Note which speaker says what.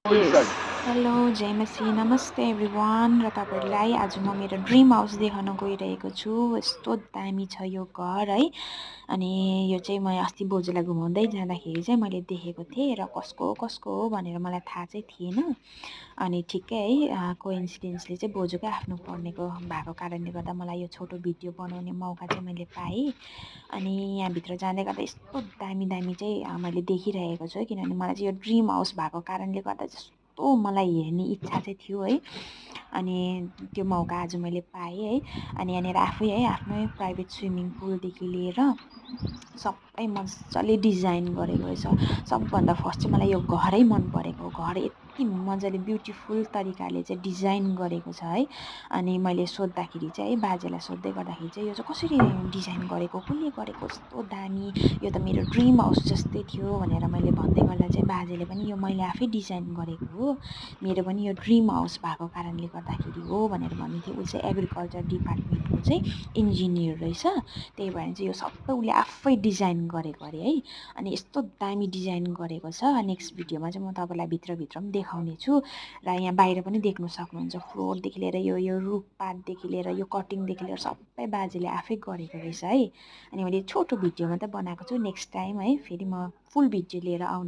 Speaker 1: यस
Speaker 2: hello जय मसी नमस्ते everyone र तपाईहरुलाई आज म मेरो ड्रिम हाउस देखाउन गइरहेको छु। यस्तो दामी छ यो घर है। अनि यो चाहिँ म अस्ति बोजूलाई घुमाउँदै जाँदाखेरि चाहिँ मैले देखेको थिएँ र कसको कसको हो भनेर मलाई थाहा चाहिँ थिएन। अनि ठिक्कै है कोइन्सिडेन्सली चाहिँ बोजूकै आफ्नो पर्नेको भएको कारणले गर्दा मलाई यो छोटो भिडियो बनाउने मौका चाहिँ मैले पाएँ। अनि यहाँभित्र जाँदै गर्दा यस्तो दामी दामी चाहिँ मैले देखिरहेको छु है, किनभने मलाई चाहिँ यो ड्रिम हाउस भएको कारणले गर्दा जस्तो मलाई हेर्ने इच्छा चाहिँ थियो है। अनि त्यो मौका आज मैले पाएँ है। अनि यहाँनिर आफै है आफ्नै प्राइभेट स्विमिङ पुलदेखि लिएर सबै मजाले डिजाइन गरेको रहेछ। सबभन्दा फर्स्ट चाहिँ मलाई यो घरै मन परेको। घर यति मजाले ब्युटिफुल तरिकाले चाहिँ डिजाइन गरेको छ है। अनि मैले सोद्धाखेरि चाहिँ है बाजेलाई सोध्दै गर्दाखेरि चाहिँ यो चाहिँ कसरी डिजाइन गरेको, कसले गरेको, यस्तो दामी, यो त मेरो ड्रिम हाउस जस्तै थियो भनेर मैले भन्दै गर्दा चाहिँ बाजेले पनि यो मैले आफै डिजाइन गरेको हो, मेरो पनि यो ड्रिम हाउस भएको कारणले गर्दाखेरि हो भनेर भन्नुहुन्थ्यो। ऊ चाहिँ एग्रिकल्चर डिपार्टमेन्टको चाहिँ इन्जिनियर रहेछ। त्यही भएर चाहिँ यो सबै उसले आफै डिजाइन गरेको अरे है। अनि यस्तो दामी डिजाइन गरेको छ। नेक्स्ट भिडियोमा चाहिँ म तपाईँलाई भित्रभित्र पनि देखाउने छु। र यहाँ बाहिर पनि देख्नु सक्नुहुन्छ, फ्लोरदेखि लिएर यो रुखपातदेखि लिएर यो कटिङदेखि लिएर सबै बाजेले आफै गरेको रहेछ है। अनि मैले छोटो भिडियो मात्रै बनाएको छु। नेक्स्ट टाइम है फेरि म फुल भिडियो लिएर आउने